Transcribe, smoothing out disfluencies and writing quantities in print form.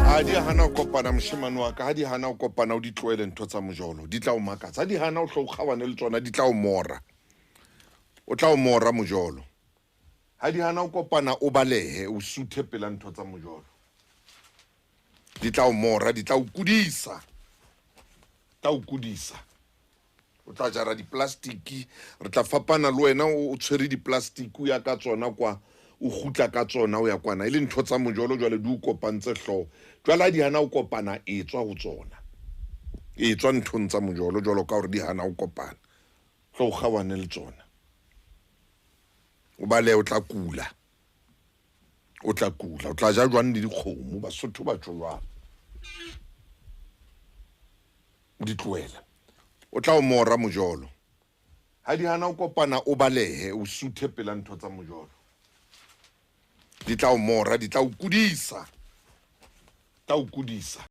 Ha di hana o kopana moshemane wa ka, ha di hana o kopana o di tloele ntho tsa mojolo di tla o makatsa, ha di hana o hlo kgawane le tsona di tla o mora, o tla o mora mojolo. Ha di hana o kopana o balehe o suthe pela ntho tsa mojolo di tla o mora, di tla o kudisa, tla o kudisa. O tla jara diplastiki, re tla fapana le wena o tshwere diplastiki o ya ka tsona kwa o gutla ka tsona o ya kwana ile ntho tsa mojolo jwale di o kopantse hlo jwale di hana o kopana e tswa ho tsona e tswa nthong tsa mojolo jwalo ka hore di hana o kopana hlo kgawane le tsona o bale o tla kula o tla ja jwang le dikgomo Basotho ba tjolwa di tloela o tla o mora mojolo ha di hana o kopana o balehe o suthe pela ntho tsa mojolo di tla o mora, di tla o kudisa, tla o kudisa.